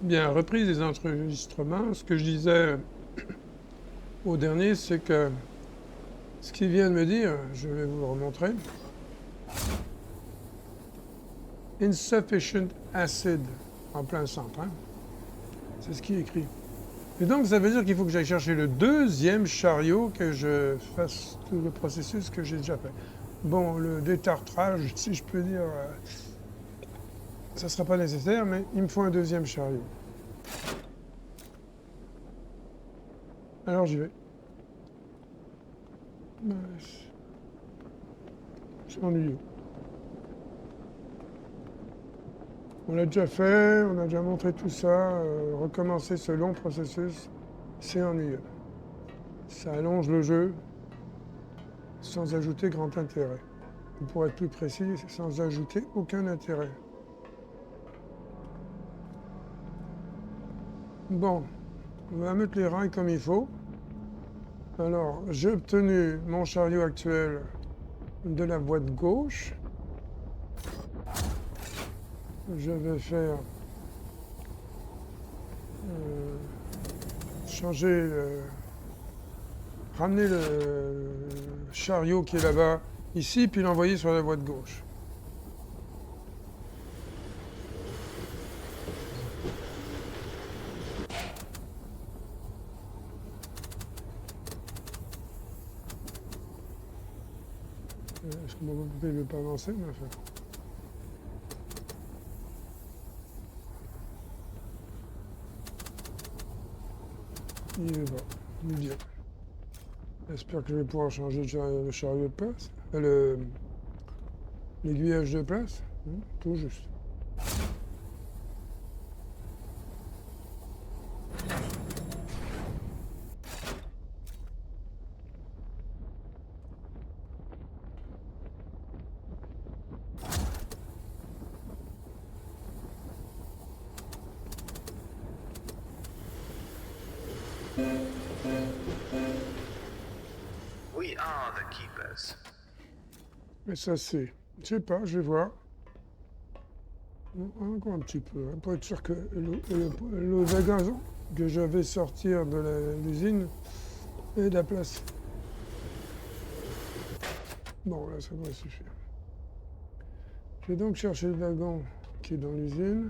Bien, reprise des enregistrements. Ce que je disais au dernier, c'est que ce qu'il vient de me dire, je vais vous le remontrer. Insufficient acid, en plein centre. Hein? C'est ce qui est écrit. Et donc, ça veut dire qu'il faut que j'aille chercher le deuxième chariot, que je fasse tout le processus que j'ai déjà fait. Bon, le détartrage, si je peux dire, ça ne sera pas nécessaire, mais il me faut un deuxième chariot. Alors, j'y vais. C'est ennuyeux. On l'a déjà fait, on a déjà montré tout ça. Recommencer ce long processus, c'est ennuyeux. Ça allonge le jeu sans ajouter grand intérêt. Ou pour être plus précis, sans ajouter aucun intérêt. Bon, on va mettre les rails comme il faut. Alors, j'ai obtenu mon chariot actuel de la boîte gauche. Je vais faire changer, ramener le chariot qui est là-bas ici, puis l'envoyer sur la boîte gauche. Est-ce que mon poupée ne veut pas avancer, mais enfin. Il est bon, il est bien. J'espère que je vais pouvoir changer le chariot de place. L'aiguillage de place. Tout juste. We are the keepers. Mais ça, c'est. Je sais pas, je vais voir. Encore un petit peu, hein, pour être sûr que le wagon que je vais sortir de l'usine ait de la place. Bon, là, ça devrait suffire. Je vais donc chercher le wagon qui est dans l'usine.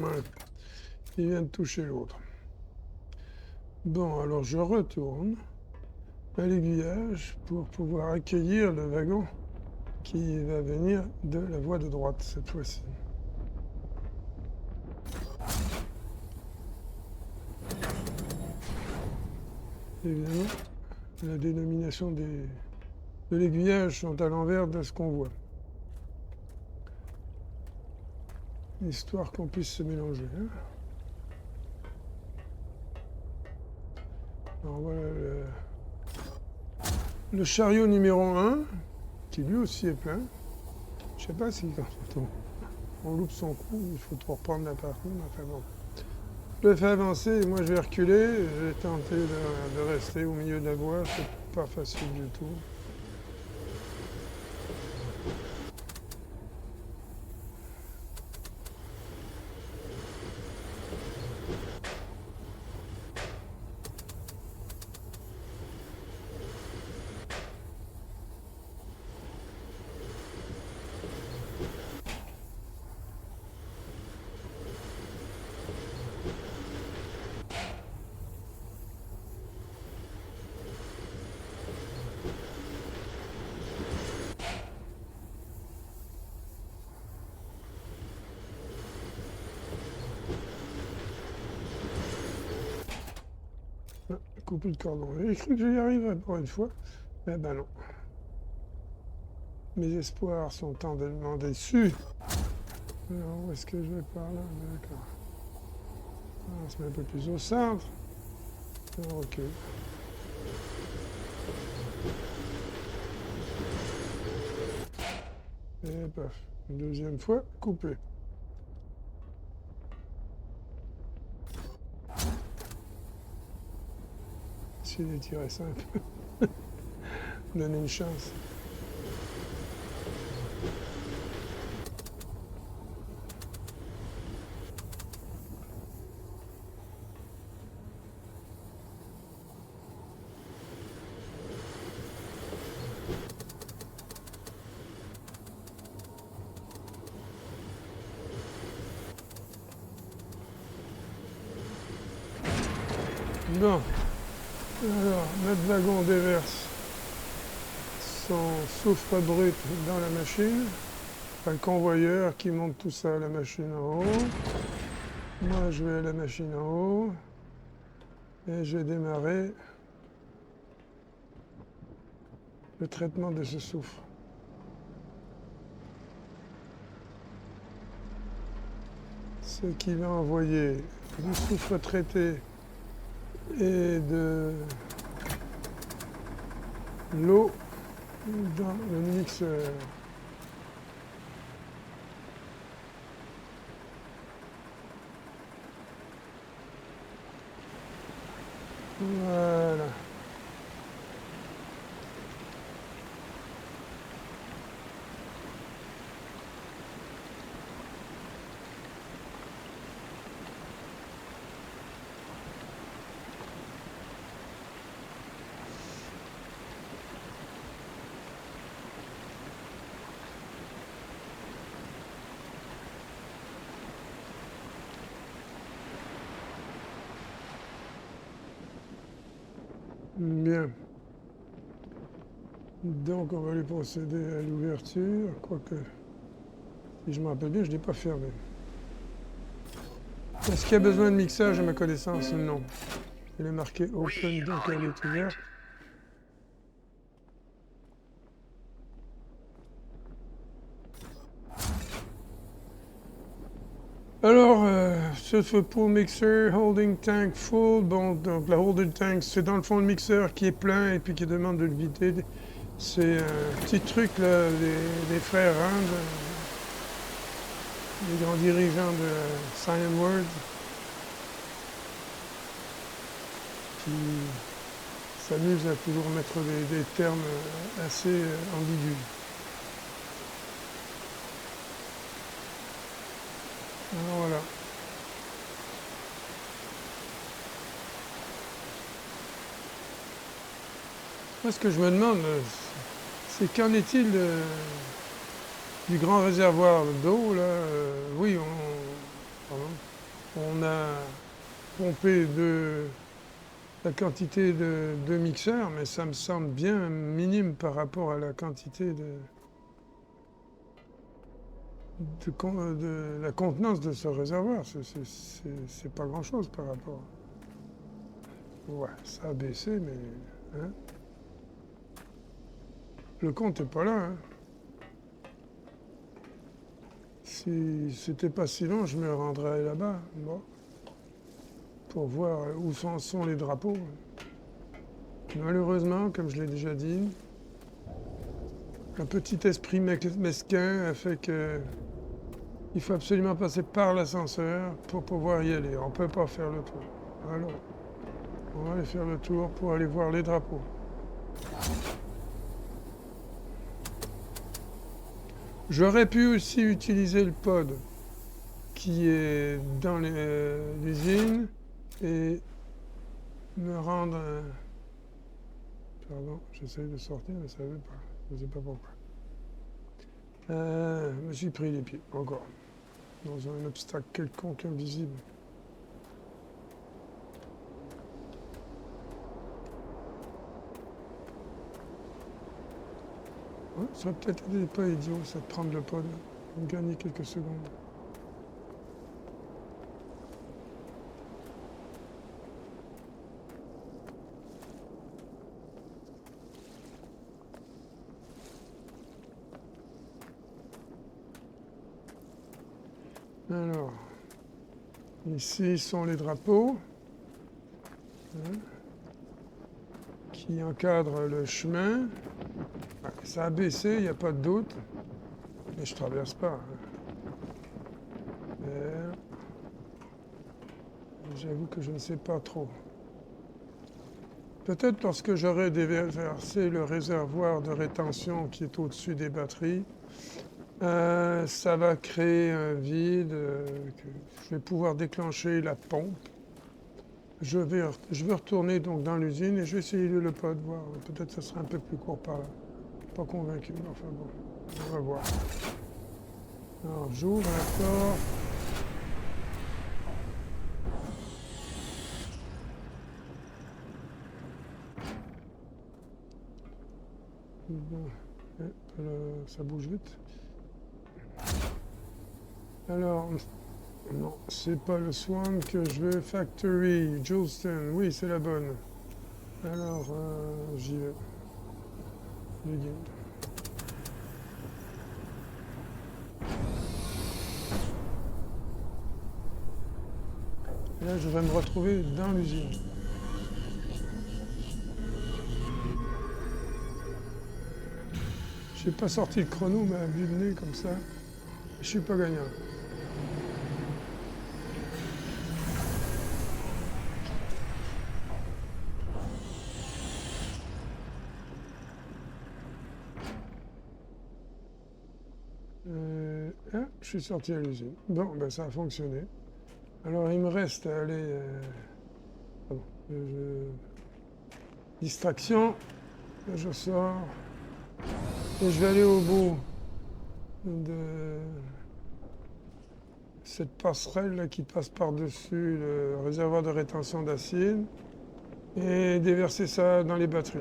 Ouais. Il vient de toucher l'autre. Bon, alors je retourne à l'aiguillage pour pouvoir accueillir le wagon qui va venir de la voie de droite cette fois-ci. Évidemment, la dénomination de l'aiguillage sont à l'envers de ce qu'on voit. Histoire qu'on puisse se mélanger. Hein. Alors voilà le chariot numéro 1, qui lui aussi est plein. Je sais pas si quand on loupe son coup, il faut trop reprendre la partie, mais enfin bon. Je le fais avancer et moi je vais reculer. Je vais tenter de rester au milieu de la voie, c'est pas facile du tout. Couper le cordon. J'ai cru que j'y arriverais pour une fois, mais ben non. Mes espoirs sont tendellement déçus. Alors, où est-ce que je vais par là? D'accord. On se met un peu plus au centre. On recule. Et paf. Une deuxième fois, coupé. Essayer d'étirer ça un peu. Donner une chance. Bon. Alors, notre wagon déverse son soufre brut dans la machine. Enfin, le convoyeur qui monte tout ça à la machine en haut. Moi, je vais à la machine en haut. Et je vais démarrer le traitement de ce soufre. Ce qui va envoyer du soufre traité et de l'eau dans le mixeur. Voilà. Bien. Donc on va aller procéder à l'ouverture, quoique, si je me rappelle bien, je ne l'ai pas fermé. Est-ce qu'il y a besoin de mixage à ma connaissance? Non. Il est marqué Open, donc elle est ouverte. Alors, ce pour mixer, holding tank full. Bon, donc la holding tank, c'est dans le fond le mixeur qui est plein et puis qui demande de le vider. C'est un petit truc, là, des frères Rand, les grands dirigeants de Cyan World, qui s'amusent à toujours mettre des termes assez ambigus. Alors voilà. Moi, ce que je me demande, c'est qu'en est-il du grand réservoir d'eau, là? Oui, on a pompé la quantité de mixeurs, mais ça me semble bien minime par rapport à la quantité de la contenance de ce réservoir. C'est pas grand-chose par rapport. Ouais, ça a baissé, mais... Hein? Le compte n'est pas là. Hein? Si c'était pas si long, je me rendrais là-bas. Bon, pour voir où sont les drapeaux. Malheureusement, comme je l'ai déjà dit, un petit esprit mesquin a fait que il faut absolument passer par l'ascenseur pour pouvoir y aller. On ne peut pas faire le tour. Alors, on va aller faire le tour pour aller voir les drapeaux. J'aurais pu aussi utiliser le pod qui est dans l'usine et me rendre... Pardon, j'essaie de sortir, mais ça ne veut pas. Je ne sais pas pourquoi. Je me suis pris les pieds, encore. Dans un obstacle quelconque invisible. Ouais, ça aurait peut-être été pas idiot, ça, de prendre le pod. Gagner quelques secondes. Alors, ici sont les drapeaux hein, qui encadrent le chemin. Ouais, ça a baissé, il n'y a pas de doute. Mais je traverse pas. J'avoue que je ne sais pas trop. Peut-être lorsque j'aurai déversé le réservoir de rétention qui est au-dessus des batteries, ça va créer un vide, que je vais pouvoir déclencher la pompe. Je vais retourner donc dans l'usine et je vais essayer de le pod, voir. Peut-être que ça sera un peu plus court par là. Pas convaincu, mais enfin bon, on va voir. Alors j'ouvre la porte. Bon, ça bouge vite. Alors, non, c'est pas le Swan que je veux. Factory, Juleston, oui, c'est la bonne. Alors, j'y vais. Begin. Et là, je vais me retrouver dans l'usine. Je n'ai pas sorti le chrono, mais à vue de nez comme ça, je suis pas gagnant. Je suis sorti à l'usine. Bon, ben ça a fonctionné. Alors il me reste à aller... Distraction. Je sors. Et je vais aller au bout de cette passerelle là qui passe par-dessus le réservoir de rétention d'acide et déverser ça dans les batteries.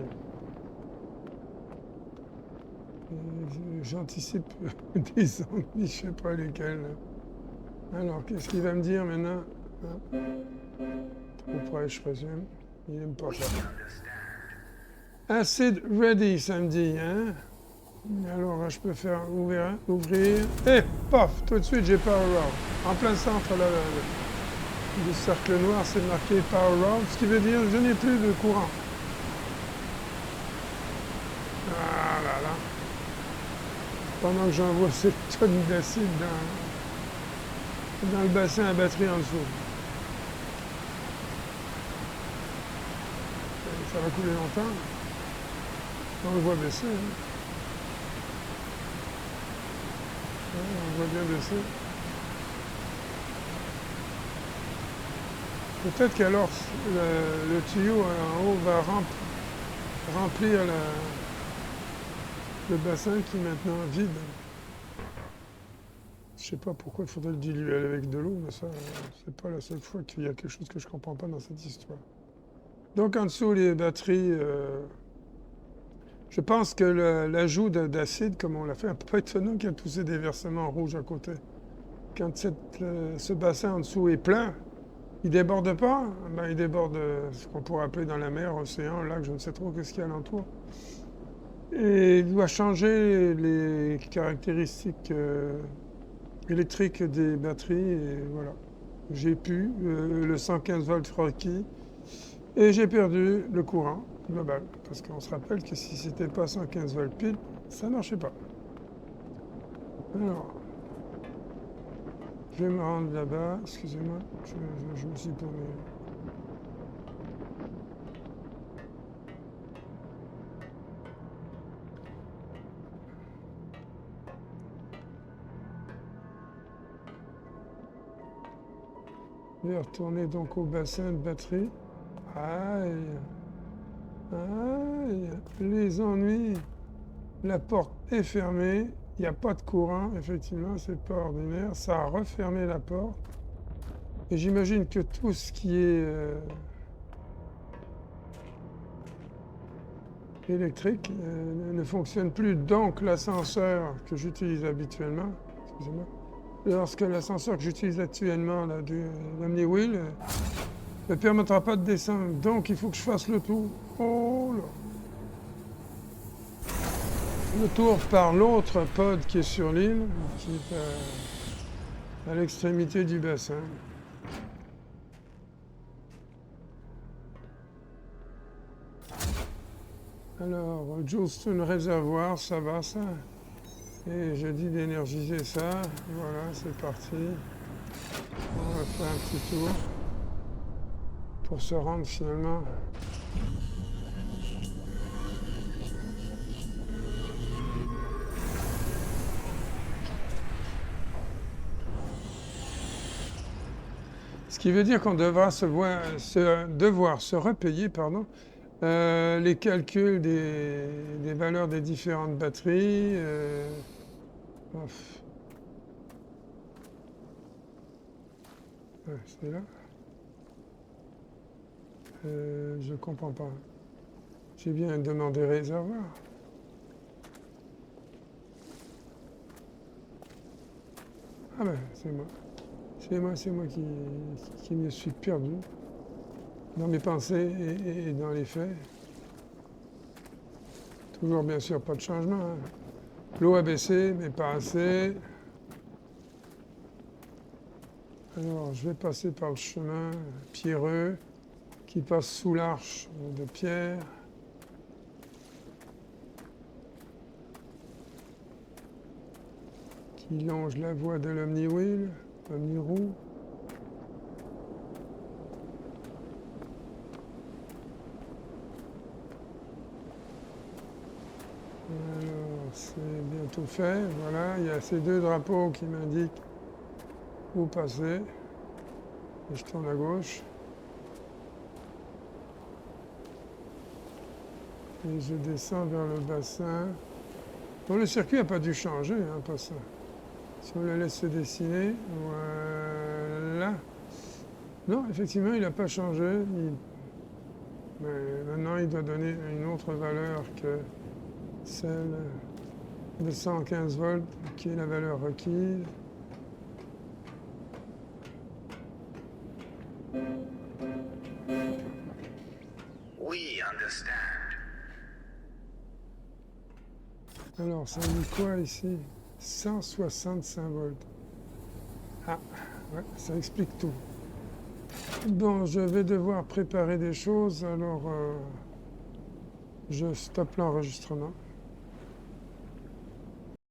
J'anticipe des ennuis, je ne sais pas lesquels. Alors, qu'est-ce qu'il va me dire maintenant? Trop près, je présume. Il n'aime pas ça. Acid ready, ça me dit, hein? Alors, je peux faire ouvrir. Et paf, tout de suite, j'ai Power Round. En plein centre, là, du cercle noir, c'est marqué Power Round, ce qui veut dire que je n'ai plus de courant. Ah là là. Pendant que j'envoie cette tonne d'acide dans le bassin à batterie en dessous. Ça va couler longtemps. On le voit baisser. Hein. Ouais, on le voit bien baisser. Peut-être qu'alors le tuyau en haut va remplir le bassin qui est maintenant vide. Je sais pas pourquoi il faudrait le diluer avec de l'eau, mais ça, c'est pas la seule fois qu'il y a quelque chose que je comprends pas dans cette histoire. Donc en dessous, les batteries, je pense que l'ajout d'acide, comme on l'a fait, un peu étonnant qu'il y ait tous ces déversements rouges à côté. Quand ce bassin en dessous est plein, il déborde pas, ben, il déborde ce qu'on pourrait appeler dans la mer, océan, lac, je ne sais trop qu'est-ce qu'il y a alentour. Et il doit changer les caractéristiques électriques des batteries, et voilà. J'ai pu le 115 volts requis, et j'ai perdu le courant global. Parce qu'on se rappelle que si c'était pas 115 volts pile, ça ne marchait pas. Alors, je vais me rendre là-bas. Excusez-moi, je me suis permis. Je vais retourner donc au bassin de batterie. Aïe, aïe, les ennuis. La porte est fermée, il n'y a pas de courant, effectivement, c'est pas ordinaire. Ça a refermé la porte. Et j'imagine que tout ce qui est électrique ne fonctionne plus. Donc l'ascenseur que j'utilise habituellement, excusez-moi, lorsque l'ascenseur que j'utilise actuellement, là, du Omniwheel, ne permettra pas de descendre. Donc il faut que je fasse le tour. Oh là! Le tour par l'autre pod qui est sur l'île, qui est à l'extrémité du bassin. Alors, Joulstone Réservoir, ça va ça. Et je dis d'énergiser ça. Voilà, c'est parti. On va faire un petit tour pour se rendre finalement. Ce qui veut dire qu'on devra devoir se repayer, pardon, les calculs des valeurs des différentes batteries. Ouf. Ouais, c'est là. Je comprends pas. J'ai bien demandé réservoir. Ah ben, c'est moi. C'est moi qui me suis perdu dans mes pensées et dans les faits. Toujours bien sûr pas de changement. Hein. L'eau a baissé, mais pas assez. Alors je vais passer par le chemin pierreux qui passe sous l'arche de pierre. Qui longe la voie de l'Omni-Wheel, Omni-Roue. Alors, c'est bientôt fait. Voilà, il y a ces deux drapeaux qui m'indiquent où passer. Et je tourne à gauche. Et je descends vers le bassin. Bon, le circuit n'a pas dû changer, hein, pas ça. Si on le laisse se dessiner, voilà. Non, effectivement, il n'a pas changé. Mais maintenant, il doit donner une autre valeur que celle de 115 volts, qui est la valeur requise. We understand. Alors, ça dit quoi ici? 165 volts. Ah, ouais, ça explique tout. Bon, je vais devoir préparer des choses, alors je stoppe l'enregistrement.